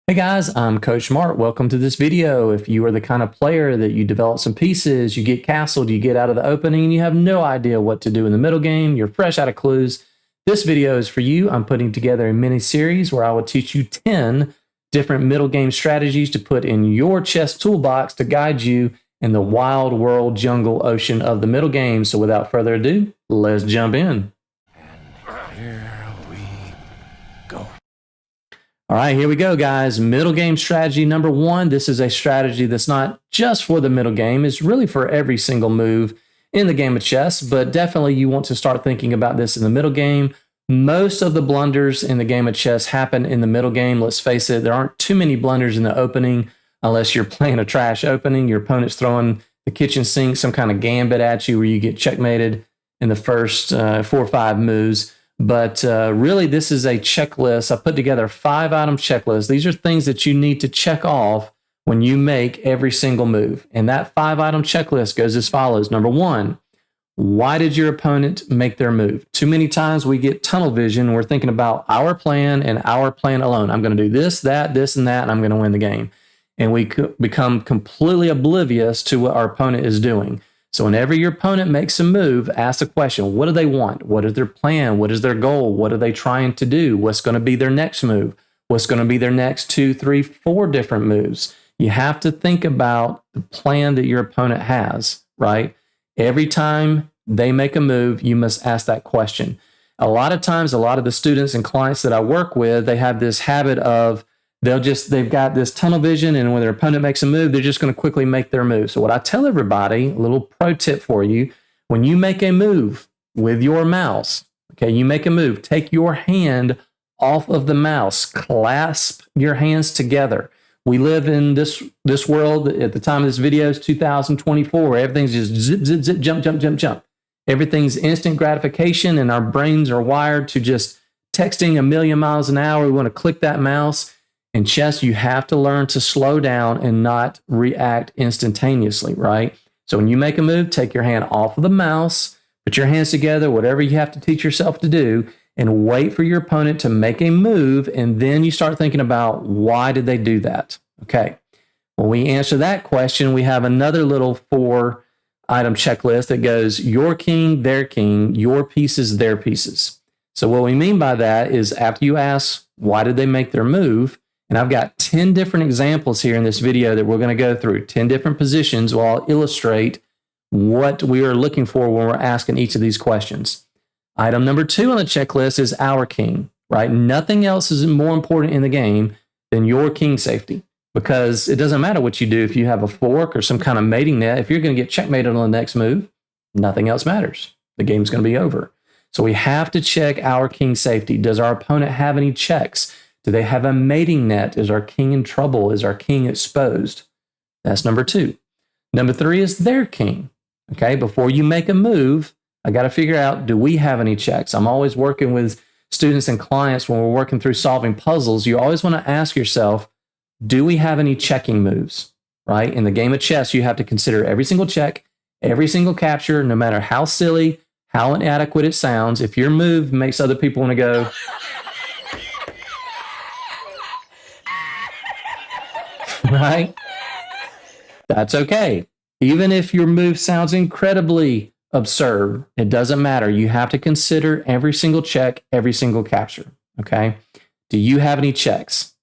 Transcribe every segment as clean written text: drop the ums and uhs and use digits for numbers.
Hey guys, I'm Coach Mark. Welcome to this video. If you are the kind of player that you develop some pieces, you get castled, you get out of the opening, and you have no idea what to do in the middle game, you're fresh out of clues, this video is for you. I'm putting together a mini series where I will teach you 10 different middle game strategies to put in your chess toolbox to guide you in the wild world jungle ocean of the middle game. So without further ado, let's jump in. Here we go. All right, here we go, guys. Middle game strategy number one. This is a strategy that's not just for the middle game. It's really for every single move in the game of chess, but definitely you want to start thinking about this in the middle game. Most of the blunders in the game of chess happen in the middle game. Let's face it, there aren't too many blunders in the opening unless you're playing a trash opening. Your opponent's throwing the kitchen sink, some kind of gambit at you where you get checkmated in the first 4 or 5 moves. But really, this is a checklist. I put together a 5-item checklist. These are things that you need to check off when you make every single move. And that 5-item checklist goes as follows. Number one, why did your opponent make their move? Too many times we get tunnel vision. We're thinking about our plan and our plan alone. I'm going to do this, that, this, and that, and I'm going to win the game. And we become completely oblivious to what our opponent is doing. So whenever your opponent makes a move, ask the question, what do they want? What is their plan? What is their goal? What are they trying to do? What's going to be their next move? What's going to be their next 2, 3, 4 different moves? You have to think about the plan that your opponent has, right? Every time they make a move, you must ask that question. A lot of times, a lot of the students and clients that I work with, they have this habit of they've got this tunnel vision, and when their opponent makes a move, they're just going to quickly make their move. So what I tell everybody, a little pro tip for you, when you make a move with your mouse, okay, you make a move, take your hand off of the mouse, clasp your hands together. We live in this world at the time of this video is 2024, where everything's just zip, zip, zip, jump, jump, jump, jump. Everything's instant gratification, and our brains are wired to just texting a million miles an hour. We want to click that mouse. In chess, you have to learn to slow down and not react instantaneously, right? So when you make a move, take your hand off of the mouse, put your hands together, whatever you have to teach yourself to do, and wait for your opponent to make a move, and then you start thinking about why did they do that? Okay, when we answer that question, we have another little 4-item checklist that goes your king, your pieces, their pieces. So what we mean by that is after you ask why did they make their move, and I've got 10 different examples here in this video that we're going to go through, 10 different positions where I'll illustrate what we are looking for when we're asking each of these questions. Item number 2 on the checklist is our king, right? Nothing else is more important in the game than your king safety, because it doesn't matter what you do. If you have a fork or some kind of mating net, if you're going to get checkmated on the next move, nothing else matters. The game's going to be over. So we have to check our king safety. Does our opponent have any checks? Do they have a mating net? Is our king in trouble? Is our king exposed? That's number 2. Number 3 is their king. Okay, before you make a move, I got to figure out, do we have any checks? I'm always working with students and clients when we're working through solving puzzles. You always want to ask yourself, do we have any checking moves? Right? In the game of chess, you have to consider every single check, every single capture, no matter how silly, how inadequate it sounds. If your move makes other people want to go, right? That's okay. Even if your move sounds incredibly absurd, it doesn't matter. You have to consider every single check, every single capture. Okay. Do you have any checks?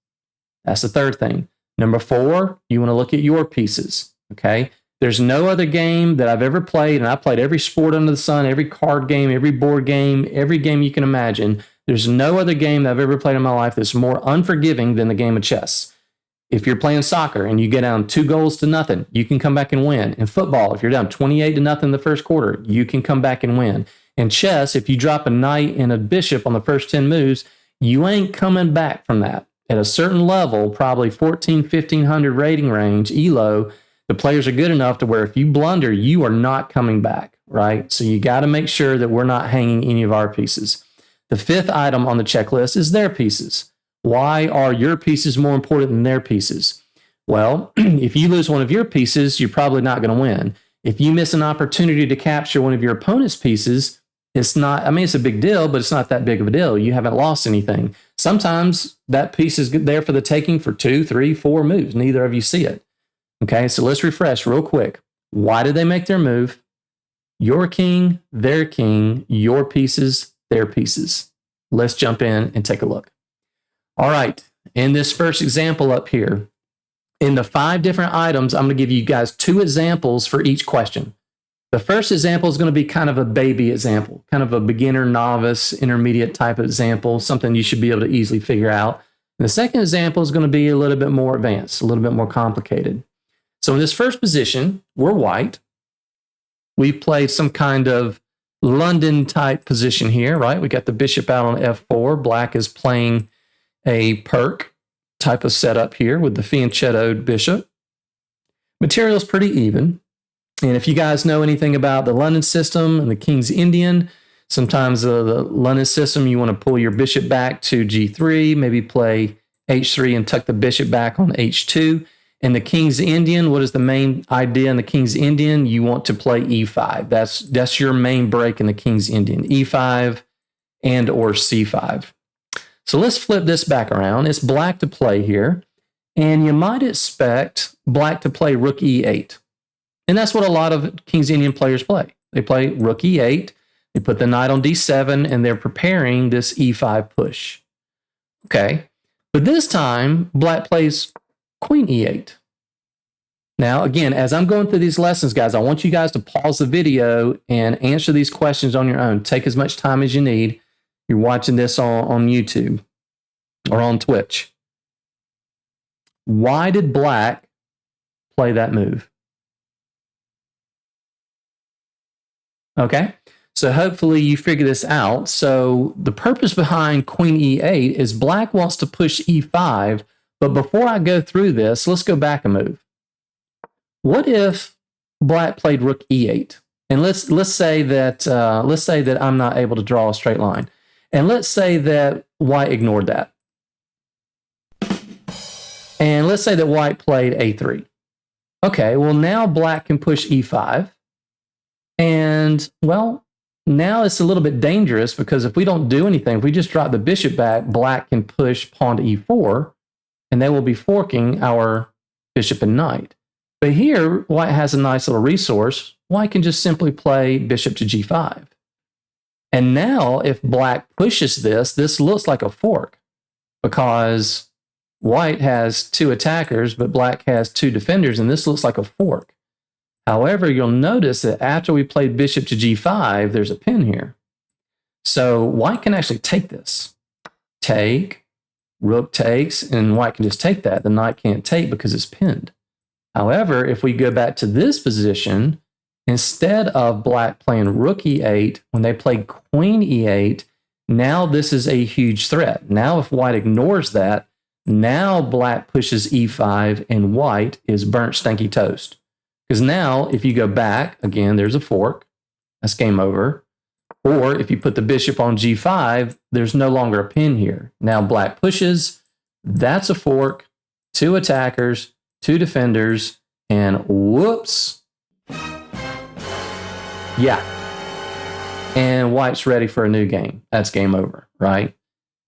That's the third thing. Number 4, you want to look at your pieces. Okay. There's no other game that I've ever played, and I played every sport under the sun, every card game, every board game, every game you can imagine. There's no other game that I've ever played in my life that's more unforgiving than the game of chess. If you're playing soccer and you get down 2-0, you can come back and win. In football, if you're down 28-0 in the first quarter, you can come back and win. In chess, if you drop a knight and a bishop on the first 10 moves, you ain't coming back from that. At a certain level, probably 1,1500 rating range, ELO, the players are good enough to where if you blunder, you are not coming back, right? So you got to make sure that we're not hanging any of our pieces. The 5th item on the checklist is their pieces. Why are your pieces more important than their pieces? Well, if you lose one of your pieces, you're probably not going to win. If you miss an opportunity to capture one of your opponent's pieces, it's not, I mean, it's a big deal, but it's not that big of a deal. You haven't lost anything. Sometimes that piece is there for the taking for 2, 3, 4 moves. Neither of you see it. Okay, so let's refresh real quick. Why did they make their move? Your king, their king, your pieces, their pieces. Let's jump in and take a look. All right, in this first example up here, in the 5 different items, I'm going to give you guys 2 examples for each question. The first example is going to be kind of a baby example, kind of a beginner, novice, intermediate type of example, something you should be able to easily figure out. And the second example is going to be a little bit more advanced, a little bit more complicated. So in this first position, we're white. We've played some kind of London type position here, right? We got the bishop out on f4. Black is playing a perk type of setup here with the fianchettoed bishop. Material is pretty even. And if you guys know anything about the London system and the King's Indian, sometimes the London system, you want to pull your bishop back to g3, maybe play h3 and tuck the bishop back on h2. In the King's Indian, what is the main idea in the King's Indian? You want to play e5. That's your main break in the King's Indian, e5 and or c5. So let's flip this back around. It's black to play here. And you might expect black to play rook e8. And that's what a lot of King's Indian players play. They play rook e8. They put the knight on d7, and they're preparing this e5 push. Okay. But this time, black plays queen e8. Now, again, as I'm going through these lessons, guys, I want you guys to pause the video and answer these questions on your own. Take as much time as you need. You're watching this on YouTube or on Twitch. Why did black play that move? Okay, so hopefully you figure this out. So the purpose behind queen e8 is black wants to push e5, but before I go through this, let's go back a move. What if black played rook e8? And let's say that I'm not able to draw a straight line. And let's say that white ignored that. And let's say that white played a3. Okay, well now black can push e5. And, well, now it's a little bit dangerous because if we don't do anything, if we just drop the bishop back, black can push pawn to e4, and they will be forking our bishop and knight. But here, white has a nice little resource. White can just simply play bishop to g5. And now, if black pushes this, this looks like a fork because white has 2 attackers, but black has 2 defenders, and this looks like a fork. However, you'll notice that after we played bishop to g5, there's a pin here. So white can actually take this. Take, rook takes, and white can just take that. The knight can't take because it's pinned. However, if we go back to this position, instead of black playing rook e8, when they played queen e8, now this is a huge threat. Now if white ignores that, now black pushes e5 and white is burnt stanky toast. Because now, if you go back, again, there's a fork. That's game over. Or if you put the bishop on g5, there's no longer a pin here. Now black pushes. That's a fork. 2 attackers, 2 defenders, and whoops. Yeah. And white's ready for a new game. That's game over, right?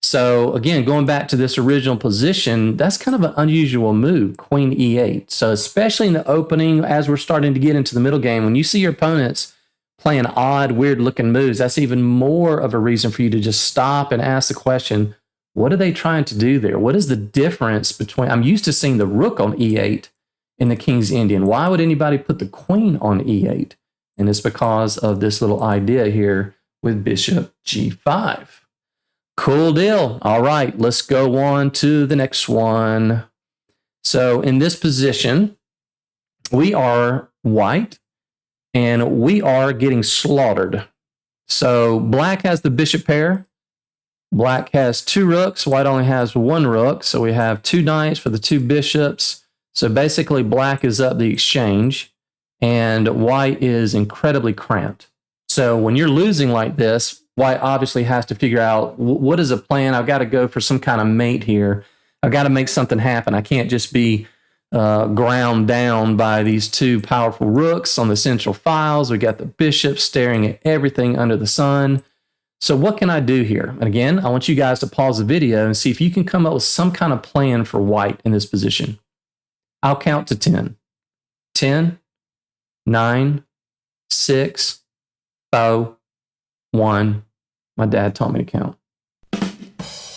So again, going back to this original position, that's kind of an unusual move, queen e8. So especially in the opening, as we're starting to get into the middle game, when you see your opponents playing odd, weird-looking moves, that's even more of a reason for you to just stop and ask the question, what are they trying to do there? What is the difference between, I'm used to seeing the rook on e8 in the King's Indian. Why would anybody put the queen on e8? And it's because of this little idea here with bishop g5. Cool deal. All right, let's go on to the next one. So in this position, we are white, and we are getting slaughtered. So black has the bishop pair. Black has 2 rooks. White only has 1 rook. So we have 2 knights for the 2 bishops. So basically, black is up the exchange, and white is incredibly cramped. So when you're losing like this, white obviously has to figure out what is a plan. I've got to go for some kind of mate here. I've got to make something happen. I can't just be ground down by these two powerful rooks on the central files. We got the bishop staring at everything under the sun. So what can I do here? And again, I want you guys to pause the video and see if you can come up with some kind of plan for white in this position. I'll count to 10. 10, 9, 6, 5, 1. My dad taught me to count.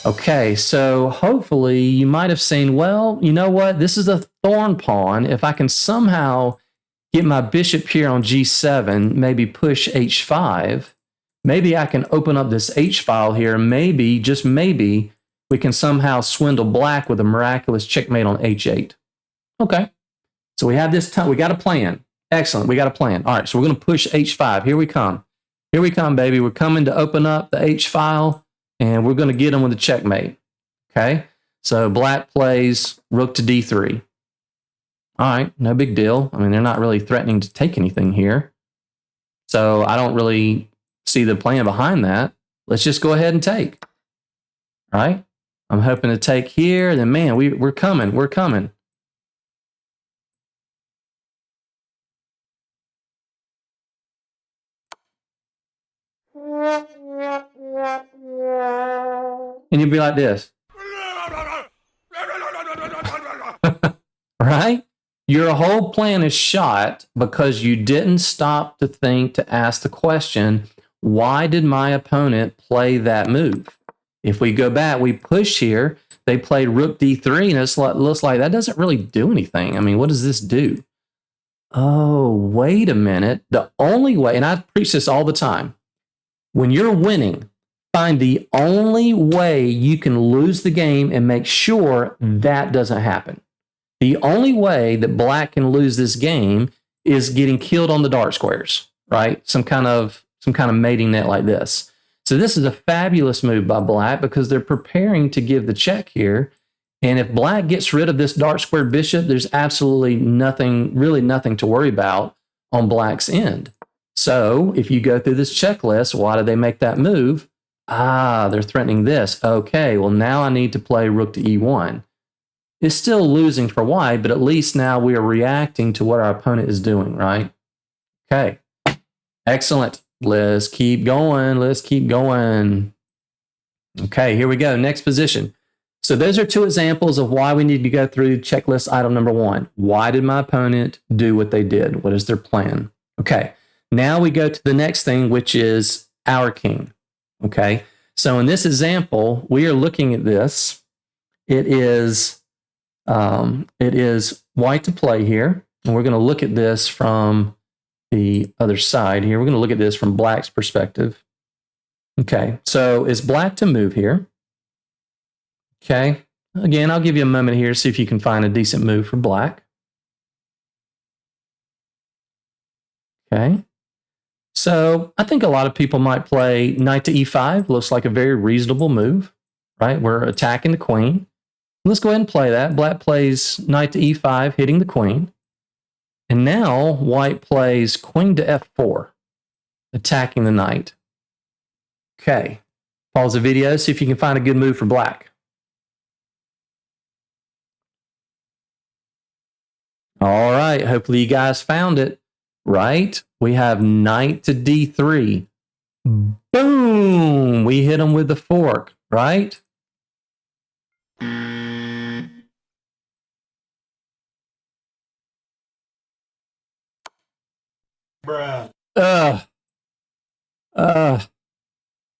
Okay, so hopefully you might have seen, well, you know what? This is a thorn pawn. If I can somehow get my bishop here on g7, maybe push h5, maybe I can open up this h file here. Maybe, just maybe, we can somehow swindle black with a miraculous checkmate on h8. Okay, so we have this time. We got a plan. Excellent, we got a plan. All right, so we're going to push h5. Here we come. Here we come, baby. We're coming to open up the h file. And we're going to get them with a checkmate. Okay, so black plays rook to d3. All right, no big deal. I mean, they're not really threatening to take anything here. So I don't really see the plan behind that. Let's just go ahead and take. All right, I'm hoping to take here. Then, man, we're coming. We're coming. And you'd be like this. Right? Your whole plan is shot because you didn't stop to think, to ask the question, why did my opponent play that move? If we go back, we push here. They played rook d3, and it looks like that doesn't really do anything. I mean, what does this do? Oh, wait a minute. The only way, and I preach this all the time, when you're winning, find the only way you can lose the game and make sure that doesn't happen. The only way that black can lose this game is getting killed on the dark squares, right? Some kind of mating net like this. So this is a fabulous move by black because they're preparing to give the check here. And if black gets rid of this dark square bishop, there's absolutely nothing, really nothing to worry about on black's end. So if you go through this checklist, why did they make that move? Ah, they're threatening this. Okay, well, now I need to play rook to e1. It's still losing for white, but at least now we are reacting to what our opponent is doing, right? Okay, excellent. Let's keep going. Let's keep going. Okay, here we go. Next position. So those are two examples of why we need to go through checklist item number 1. Why did my opponent do what they did? What is their plan? Okay, now we go to the next thing, which is our king. Okay, so in this example, we are looking at this. It is white to play here, and we're going to look at this from the other side here. We're going to look at this from black's perspective. Okay, so it's black to move here. Okay, again, I'll give you a moment here to see if you can find a decent move for black. Okay. So I think a lot of people might play knight to e5. Looks like a very reasonable move, right? We're attacking the queen. Let's go ahead and play that. Black plays knight to e5, hitting the queen. And now white plays queen to f4, attacking the knight. Okay, pause the video, see if you can find a good move for black. All right, hopefully you guys found it. Right? We have knight to d3. Boom! We hit him with the fork, right? Bruh.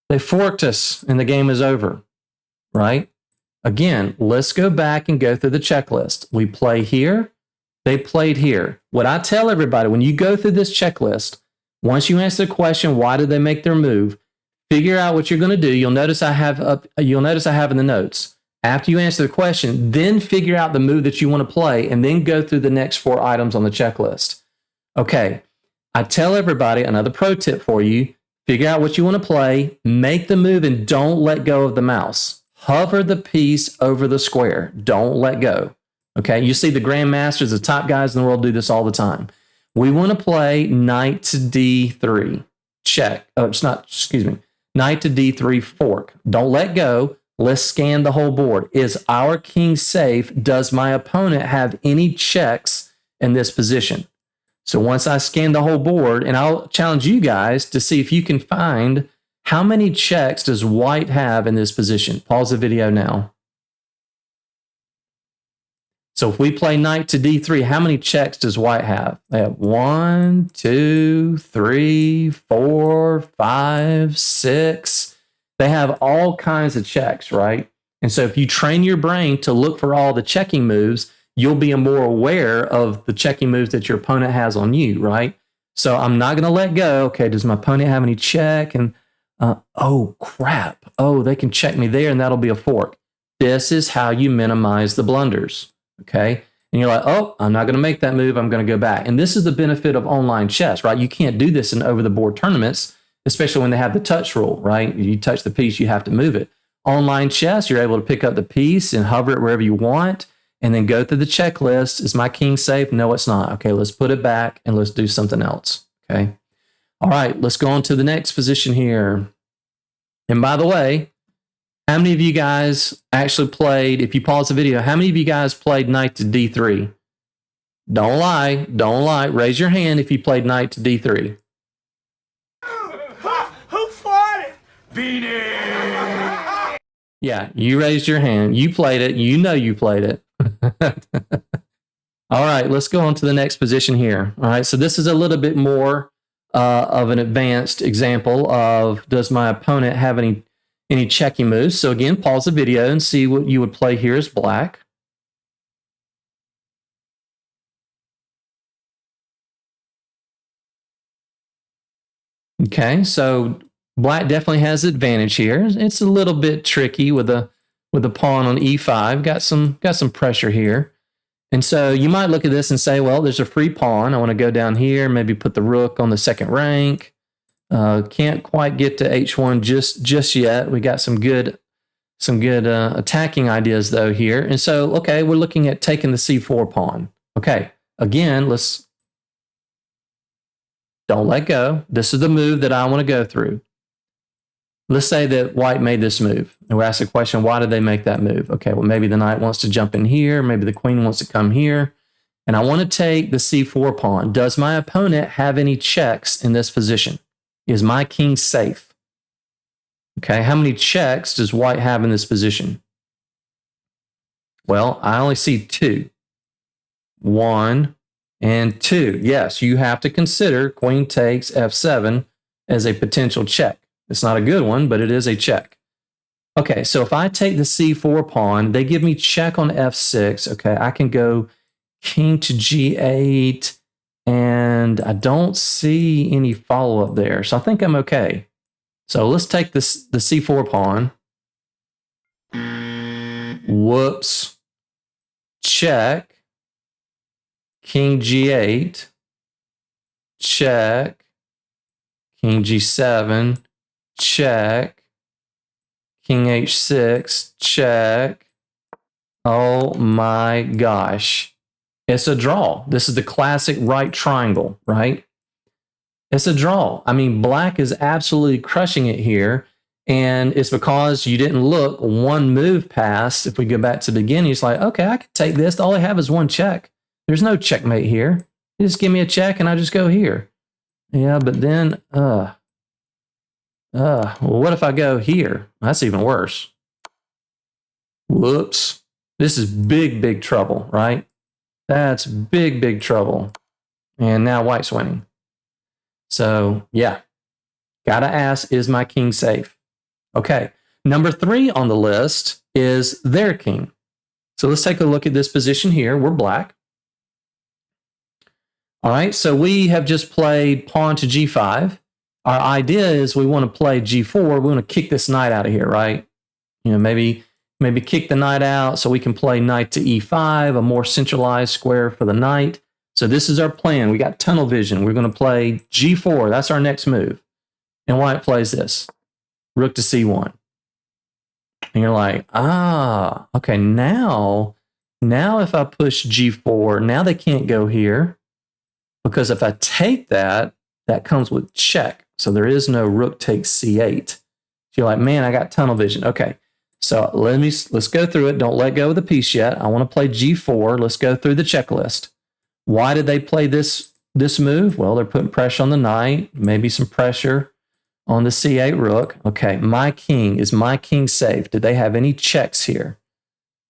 They forked us and the game is over, right? Again, let's go back and go through the checklist. We play here. They played here. What I tell everybody, when you go through this checklist, once you answer the question, why did they make their move? Figure out what you're going to do. You'll notice I have in the notes. After you answer the question, then figure out the move that you want to play, and then go through the next 4 items on the checklist. Okay, I tell everybody another pro tip for you. Figure out what you want to play, make the move, and don't let go of the mouse. Hover the piece over the square. Don't let go. Okay, you see the grandmasters, the top guys in the world do this all the time. We want to play knight to d3. Check. Oh, it's not, excuse me. Knight to d3 fork. Don't let go. Let's scan the whole board. Is our king safe? Does my opponent have any checks in this position? So once I scan the whole board, and I'll challenge you guys to see if you can find how many checks does white have in this position. Pause the video now. So if we play knight to d3, how many checks does white have? They have 1, 2, 3, 4, 5, 6. They have all kinds of checks, right? And so if you train your brain to look for all the checking moves, you'll be more aware of the checking moves that your opponent has on you, right? So I'm not going to let go. Okay, does my opponent have any check? And oh, crap. Oh, they can check me there, and that'll be a fork. This is how you minimize the blunders, okay? And you're like, oh, I'm not going to make that move. I'm going to go back. And this is the benefit of online chess, right? You can't do this in over-the-board tournaments, especially when they have the touch rule, right? You touch the piece, you have to move it. Online chess, you're able to pick up the piece and hover it wherever you want, and then go through the checklist. Is my king safe? No, it's not. Okay, let's put it back and let's do something else. Okay. All right, let's go on to the next position here. And by the way, how many of you guys actually played, if you pause the video, how many of you guys played knight to d3? Don't lie. Don't lie. Raise your hand if you played knight to d3. Who fought it? Beanie! Yeah, you raised your hand. You played it. You know you played it. All right, let's go on to the next position here. All right, so this is a little bit more of an advanced example of, does my opponent have any checking moves? So again, pause the video and see what you would play here as black. Okay, so black definitely has advantage here. It's a little bit tricky with a pawn on e5. Got some pressure here. And so you might look at this and say, well, there's a free pawn. I want to go down here, maybe put the rook on the second rank. Can't quite get to h1 just yet. We got some good attacking ideas though here. And so, okay, we're looking at taking the c4 pawn. Okay, again, don't let go. This is the move that I want to go through. Let's say that white made this move. And we ask the question, why did they make that move? Okay, well, maybe the knight wants to jump in here. Maybe the queen wants to come here. And I want to take the c4 pawn. Does my opponent have any checks in this position? Is my king safe? Okay, how many checks does white have in this position? Well, I only see 2. 1 and 2. Yes, you have to consider queen takes f7 as a potential check. It's not a good one, but it is a check. Okay, so if I take the c4 pawn, they give me check on f6. Okay, I can go king to g8, and I don't see any follow-up there. So I think I'm okay. So let's take the c4 pawn. Whoops. Check. King g8. Check. King g7. Check. King h6. Check. Oh my gosh. It's a draw. This is the classic right triangle, right? It's a draw. I mean, black is absolutely crushing it here. And it's because you didn't look one move past. If we go back to the beginning, it's like, okay, I can take this. All I have is one check. There's no checkmate here. You just give me a check and I just go here. Yeah, but then, well, what if I go here? That's even worse. Whoops. This is big trouble, right? That's big trouble. And now white's winning. So, yeah. Gotta ask, is my king safe? Okay. Number 3 on the list is their king. So let's take a look at this position here. We're black. All right, so we have just played pawn to g5. Our idea is we want to play g4. We want to kick this knight out of here, right? You know, maybe kick the knight out so we can play knight to e5, a more centralized square for the knight. So this is our plan. We got tunnel vision. We're going to play g4. That's our next move. And white plays this. Rook to c1. And you're like, okay, now if I push g4, now they can't go here. Because if I take that, that comes with check. So there is no rook takes c8. So you're like, man, I got tunnel vision. Okay. So let's go through it. Don't let go of the piece yet. I want to play G4. Let's go through the checklist. Why did they play this move? Well, they're putting pressure on the knight, maybe some pressure on the C8 rook. Okay, is my king safe? Did they have any checks here?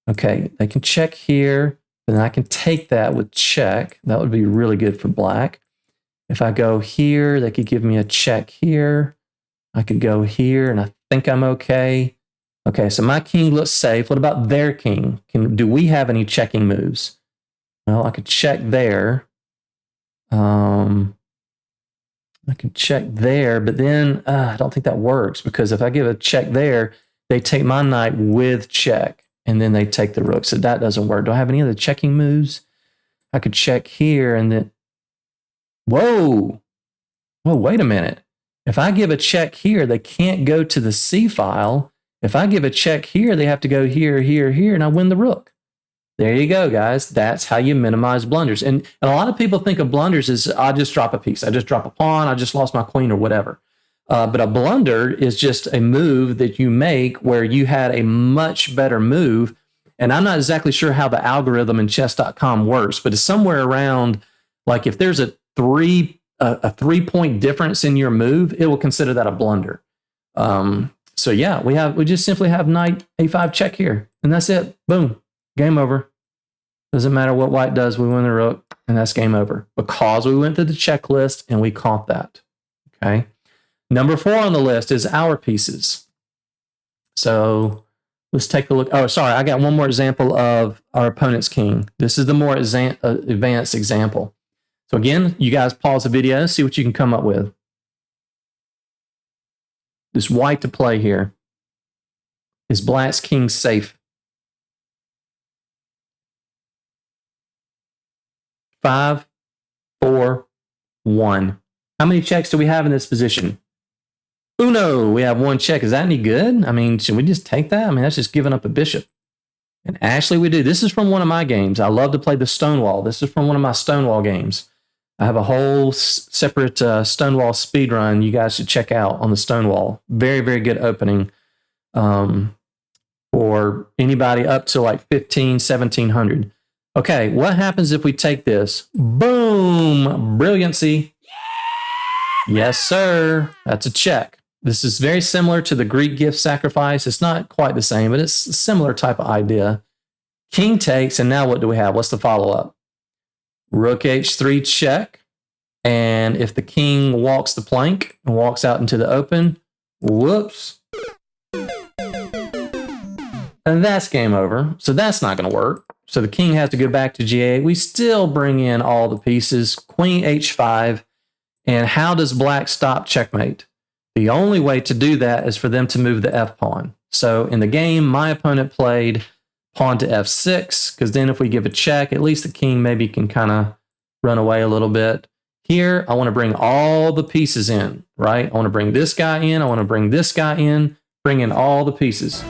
Okay, they can check here, then I can take that with check. That would be really good for black. If I go here, they could give me a check here. I could go here, and I think I'm okay. Okay, so my king looks safe. What about their king? Do we have any checking moves? Well, I could check there. I can check there, but then I don't think that works, because if I give a check there, they take my knight with check, and then they take the rook. So that doesn't work. Do I have any other checking moves? I could check here, and then... Whoa, wait a minute. If I give a check here, they can't go to the C file. If I give a check here, they have to go here, here, here, and I win the rook. There you go, guys. That's how you minimize blunders. And a lot of people think of blunders as, I just drop a piece. I just drop a pawn. I just lost my queen or whatever. But a blunder is just a move that you make where you had a much better move. And I'm not exactly sure how the algorithm in chess.com works, but it's somewhere around, like if there's a 3-point difference in your move, it will consider that a blunder. So yeah, we just simply have knight a5 check here, and that's it. Boom, game over. Doesn't matter what white does, we win the rook, and that's game over, because we went through the checklist and we caught that. Okay. Number 4 on the list is our pieces. So let's take a look. Oh, sorry, I got one more example of our opponent's king. This is the more advanced example. So again, you guys pause the video, see what you can come up with. This white to play here. Is black's king safe? 5, 4, 1. How many checks do we have in this position? Uno, we have 1 check. Is that any good? I mean, should we just take that? I mean, that's just giving up a bishop. And actually we do. This is from one of my games. I love to play the Stonewall. This is from one of my Stonewall games. I have a whole separate Stonewall speed run you guys should check out on the Stonewall. Very, very good opening for anybody up to like 15, 1700. Okay, what happens if we take this? Boom! Brilliancy. Yes, sir. That's a check. This is very similar to the Greek gift sacrifice. It's not quite the same, but it's a similar type of idea. King takes, and now what do we have? What's the follow-up? Rook h3 check. And if the king walks the plank and walks out into the open, whoops. And that's game over. So that's not going to work. So the king has to go back to g8. We still bring in all the pieces. Queen h5. And how does black stop checkmate? The only way to do that is for them to move the f pawn. So in the game, my opponent played pawn to f6, because then if we give a check, at least the king maybe can kind of run away a little bit. Here, I want to bring all the pieces in, right? I want to bring this guy in. I want to bring this guy in. Bring in all the pieces.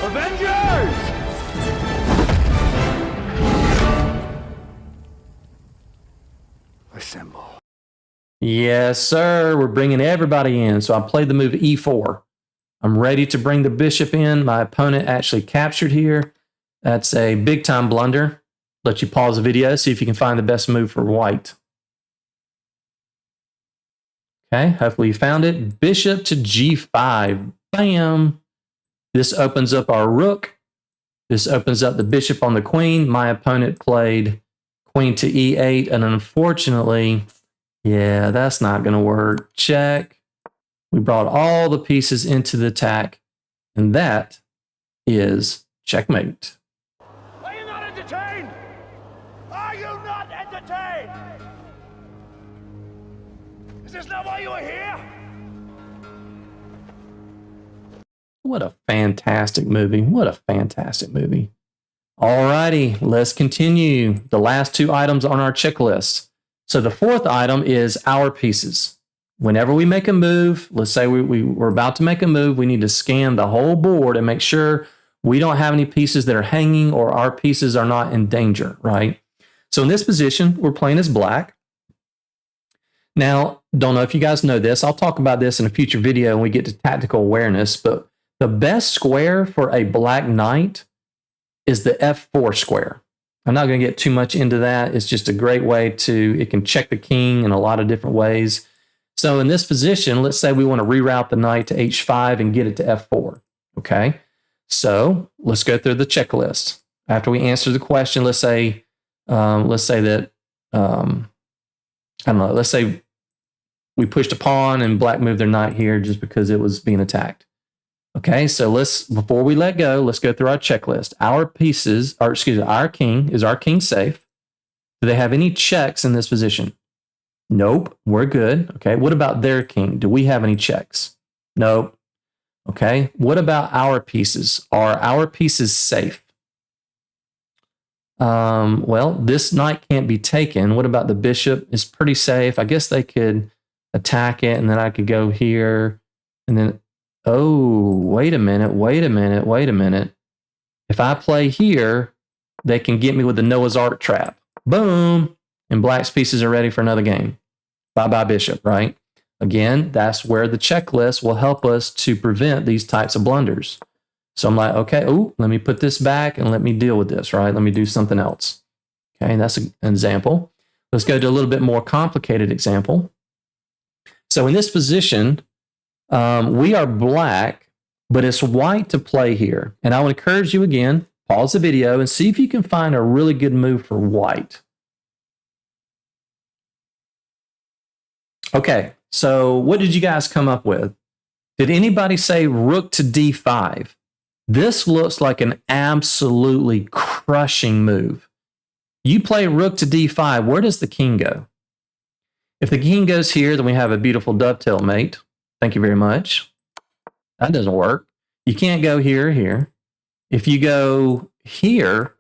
Avengers! Assemble. Yes, sir. We're bringing everybody in. So I played the move e4. I'm ready to bring the bishop in. My opponent actually captured here. That's a big time blunder. Let you pause the video, see if you can find the best move for white. Okay, hopefully you found it. Bishop to g5. Bam. This opens up our rook. This opens up the bishop on the queen. My opponent played queen to e8, and unfortunately, yeah, that's not going to work. Check. We brought all the pieces into the attack, and that is checkmate. Are you not entertained? Are you not entertained? Is this not why you are here? What a fantastic movie. What a fantastic movie. All righty, let's continue. The last 2 items on our checklist. So the 4th item is our pieces. Whenever we make a move, let's say we're about to make a move, we need to scan the whole board and make sure we don't have any pieces that are hanging or our pieces are not in danger, right? So in this position, we're playing as black. Now, don't know if you guys know this. I'll talk about this in a future video when we get to tactical awareness, but The best square for a black knight is the F4 square. I'm not going to get too much into that. It's just a great way it can check the king in a lot of different ways. So in this position, let's say we want to reroute the knight to H5 and get it to F4. Okay. So let's go through the checklist. After we answer the question, let's say that, I don't know, let's say we pushed a pawn and black moved their knight here just because it was being attacked. Okay, so before we let go, let's go through our checklist. Our king, is our king safe? Do they have any checks in this position? Nope, we're good. Okay, what about their king? Do we have any checks? Nope. Okay, what about our pieces? Are our pieces safe? Well, this knight can't be taken. What about the bishop? It's pretty safe. I guess they could attack it, and then I could go here, and then, oh, wait a minute. If I play here, they can get me with the Noah's Ark trap. Boom! And black's pieces are ready for another game. Bye-bye bishop, right? Again, that's where the checklist will help us to prevent these types of blunders. So I'm like, okay, let me put this back and let me deal with this, right? Let me do something else. Okay, that's an example. Let's go to a little bit more complicated example. So in this position, we are black, but it's white to play here. And I would encourage you again, pause the video and see if you can find a really good move for white. Okay, so what did you guys come up with? Did anybody say rook to d5? This looks like an absolutely crushing move. You play rook to d5, where does the king go? If the king goes here, then we have a beautiful dovetail mate. Thank you very much. That doesn't work. You can't go here or here. If you go here,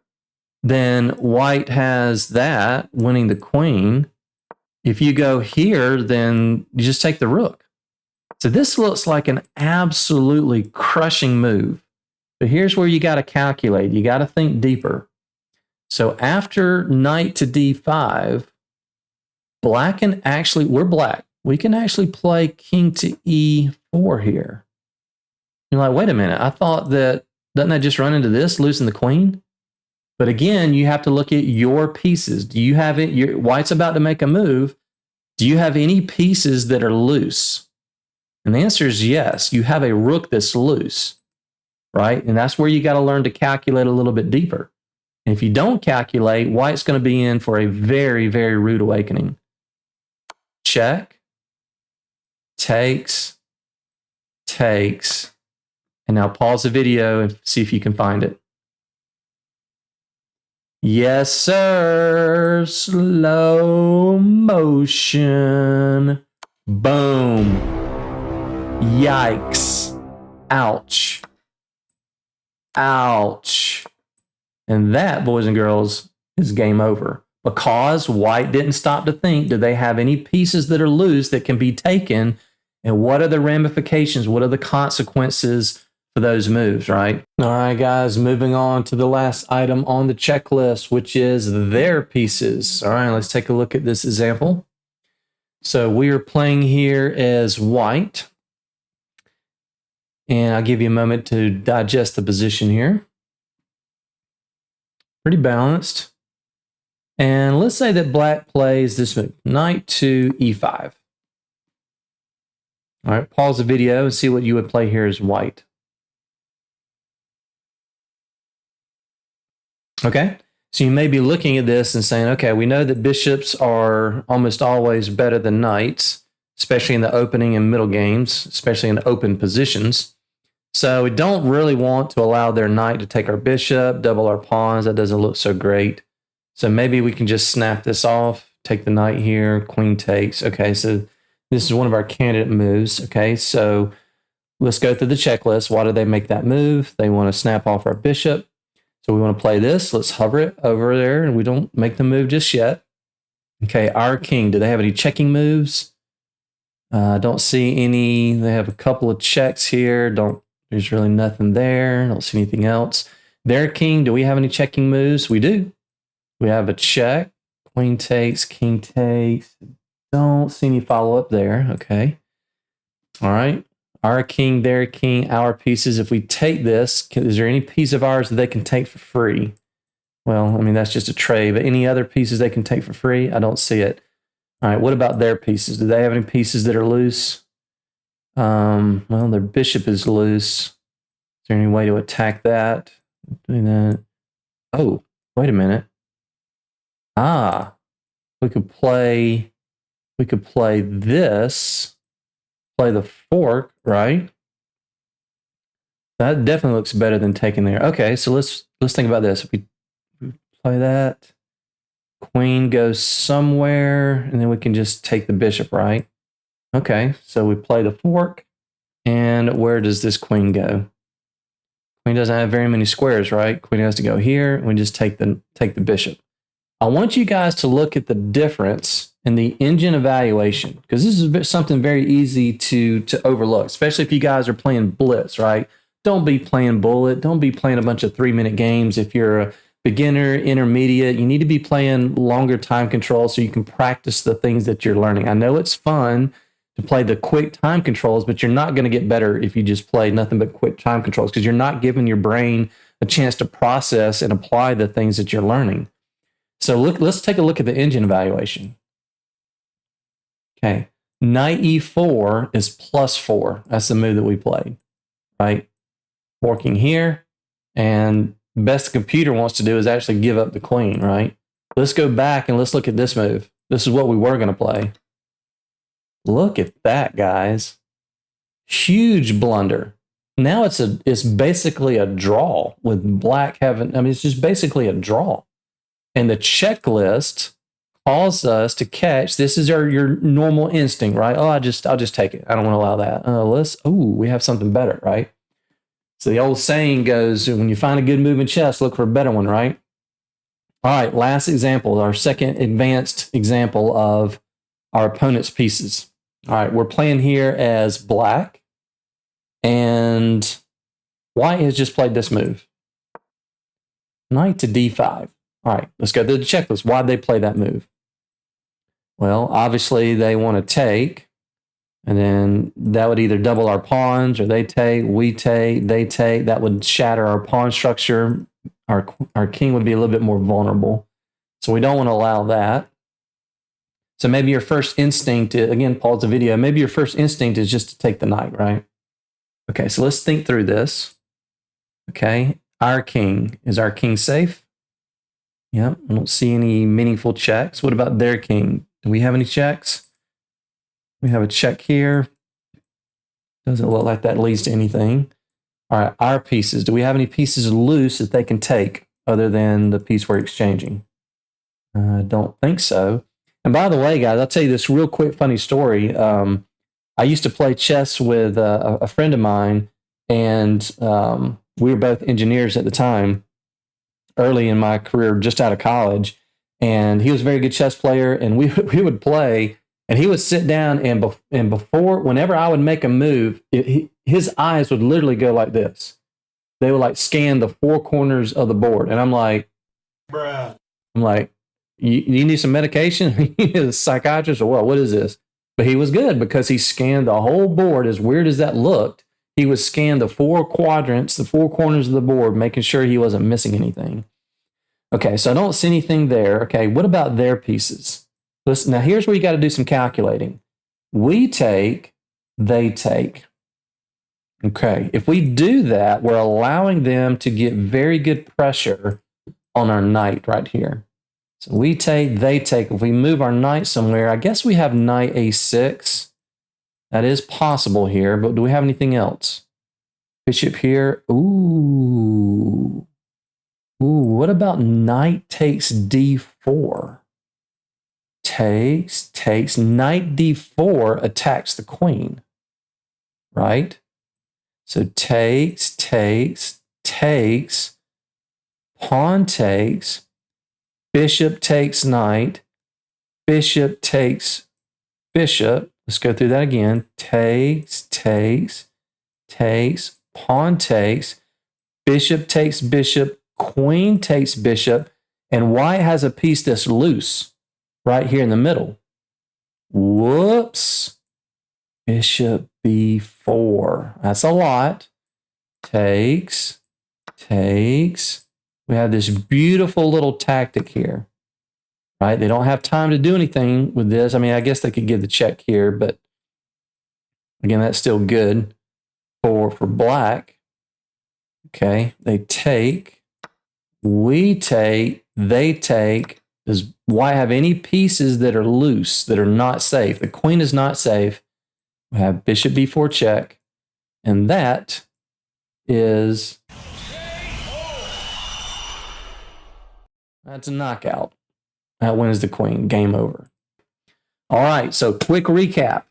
then white has that, winning the queen. If you go here, then you just take the rook. So this looks like an absolutely crushing move. But here's where you got to calculate. You got to think deeper. So after knight to d5, we're black. We can actually play king to e4 here. You're like, wait a minute. I thought doesn't that just run into this, losing the queen? But again, you have to look at your pieces. Do you have it? White's about to make a move. Do you have any pieces that are loose? And the answer is yes. You have a rook that's loose, right? And that's where you got to learn to calculate a little bit deeper. And if you don't calculate, white's going to be in for a very, very rude awakening. Check, takes, and now pause the video and see if you can find it. Yes, sir. Slow motion. Boom. Yikes. Ouch. Ouch. And that, boys and girls, is game over. Because white didn't stop to think, do they have any pieces that are loose that can be taken? And what are the ramifications? What are the consequences for those moves, right? All right, guys, moving on to the last item on the checklist, which is their pieces. All right, let's take a look at this example. So we are playing here as white. And I'll give you a moment to digest the position here. Pretty balanced. And let's say that black plays this move, knight to e5. All right, pause the video and see what you would play here as white. Okay, so you may be looking at this and saying, okay, we know that bishops are almost always better than knights, especially in the opening and middle games, especially in open positions. So we don't really want to allow their knight to take our bishop, double our pawns. That doesn't look so great. So maybe we can just snap this off, take the knight here, queen takes. Okay, so this is one of our candidate moves. Okay, so let's go through the checklist. Why do they make that move? They want to snap off our bishop. So we want to play this. Let's hover it over there, and we don't make the move just yet. Okay, our king. Do they have any checking moves? Don't see any. They have a couple of checks here. There's really nothing there. Don't see anything else. Their king. Do we have any checking moves? We do. We have a check. Queen takes, king takes. Don't see any follow up there. Okay. All right. our king, their king, our pieces. If we take this, is there any piece of ours that they can take for free? Well, I mean, that's just a trade, but any other pieces they can take for free? I don't see it. All right, what about their pieces? Do they have any pieces that are loose? Well, their bishop is loose. Is there any way to attack that? Doing that. Oh, wait a minute. Ah, we could play this, play the fork, right? That definitely looks better than taking there. Okay, so let's think about this. If we play that, queen goes somewhere, and then we can just take the bishop, right? Okay, so we play the fork, and where does this queen go? Queen doesn't have very many squares, right? Queen has to go here. We just take the bishop. I want you guys to look at the difference in the engine evaluation, because this is something very easy to overlook, especially if you guys are playing blitz, right? Don't be playing bullet. Don't be playing a bunch of 3-minute games. If you're a beginner, intermediate, you need to be playing longer time control so you can practice the things that you're learning. I know it's fun to play the quick time controls, but you're not going to get better if you just play nothing but quick time controls, because you're not giving your brain a chance to process and apply the things that you're learning. So let's take a look at the engine evaluation. Okay, knight e4 is +4. That's the move that we played, right? Forking here, and best the computer wants to do is actually give up the queen, right? Let's go back and let's look at this move. This is what we were going to play. Look at that, guys. Huge blunder. Now it's basically a draw with black having, I mean, it's just basically a draw. And the checklist calls us to catch. This is your normal instinct, right? Oh, I'll just take it. I don't want to allow that. We have something better, right? So the old saying goes, when you find a good move in chess, look for a better one, right? All right, last example, our second advanced example of our opponent's pieces. All right, we're playing here as black, and white has just played this move. Knight to d5. All right, let's go through the checklist. Why'd they play that move? Well, obviously they want to take, and then that would either double our pawns, or they take, we take, they take. That would shatter our pawn structure. Our king would be a little bit more vulnerable. So we don't want to allow that. So maybe your first instinct, again, pause the video. Maybe your first instinct is just to take the knight, right? Okay, so let's think through this. Okay, our king. Is our king safe? Yep, I don't see any meaningful checks. What about their king? Do we have any checks? We have a check here. Doesn't look like that leads to anything. All right, our pieces. Do we have any pieces loose that they can take other than the piece we're exchanging? I don't think so. And by the way, guys, I'll tell you this real quick funny story. I used to play chess with a friend of mine, and we were both engineers at the time, early in my career, just out of college. And he was a very good chess player, and we would play, and he would sit down, and before, whenever I would make a move, his eyes would literally go like this. They would like scan the four corners of the board, and I'm like, bruh. I'm like, you need some medication? You need a psychiatrist or what? What is this? But he was good because he scanned the whole board. As weird as that looked, he would scan the four quadrants, the four corners of the board, making sure he wasn't missing anything. Okay, so I don't see anything there. Okay, what about their pieces? Listen, now here's where you got to do some calculating. We take, they take. Okay, if we do that, we're allowing them to get very good pressure on our knight right here. So we take, they take. If we move our knight somewhere, I guess we have knight a6. That is possible here, but do we have anything else? Bishop here. Ooh, what about knight takes d4? Takes. Knight d4 attacks the queen, right? So takes. Pawn takes. Bishop takes knight. Bishop takes bishop. Let's go through that again. Takes. Pawn takes. Bishop takes bishop. Queen takes bishop. And white has a piece that's loose right here in the middle. Whoops. Bishop. B4. That's a lot. Takes. We have this beautiful little tactic here, right? They don't have time to do anything with this. I mean, I guess they could give the check here, but again, that's still good for black. Okay, they take, we take, they take. Does white have any pieces that are loose, that are not safe? The queen is not safe. We have bishop b4 check, and that is, that's a knockout. That wins the queen. Game over. All right, so quick recap.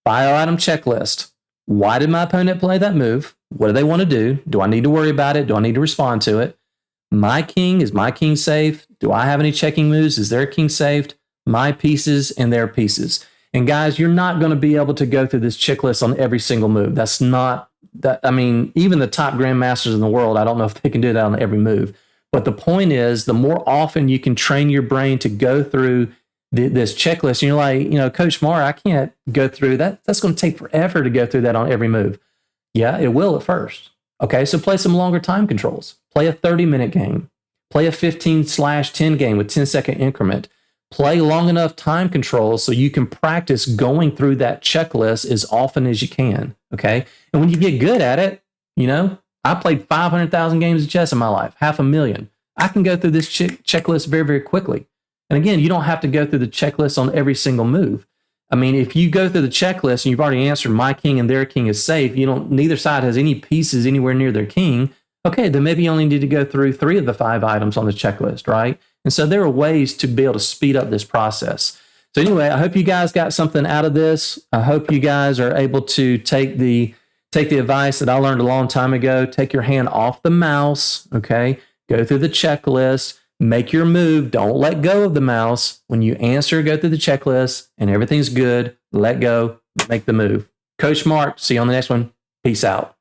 Fire item checklist. Why did my opponent play that move? What do they want to do? Do I need to worry about it? Do I need to respond to it? My king, is my king safe? Do I have any checking moves? Is their king safe? My pieces and their pieces. And guys, you're not going to be able to go through this checklist on every single move. That's not that. I mean, even the top grandmasters in the world, I don't know if they can do that on every move. But the point is, the more often you can train your brain to go through this checklist, and you're like, you know, Coach Mar, I can't go through that. That's going to take forever to go through that on every move. Yeah, it will at first. Okay, so play some longer time controls. Play a 30-minute game. Play a 15/10 game with 10-second increment. Play long enough time controls so you can practice going through that checklist as often as you can. Okay, and when you get good at it, you know, I played 500,000 games of chess in my life, 500,000. I can go through this checklist very, very quickly. And again, you don't have to go through the checklist on every single move. I mean, if you go through the checklist and you've already answered my king and their king is safe, neither side has any pieces anywhere near their king. Okay, then maybe you only need to go through 3 of the 5 items on the checklist, right? And so there are ways to be able to speed up this process. So anyway, I hope you guys got something out of this. I hope you guys are able to take the advice that I learned a long time ago. Take your hand off the mouse, okay? Go through the checklist. Make your move. Don't let go of the mouse. When you answer, go through the checklist and everything's good. Let go. Make the move. Coach Mark, see you on the next one. Peace out.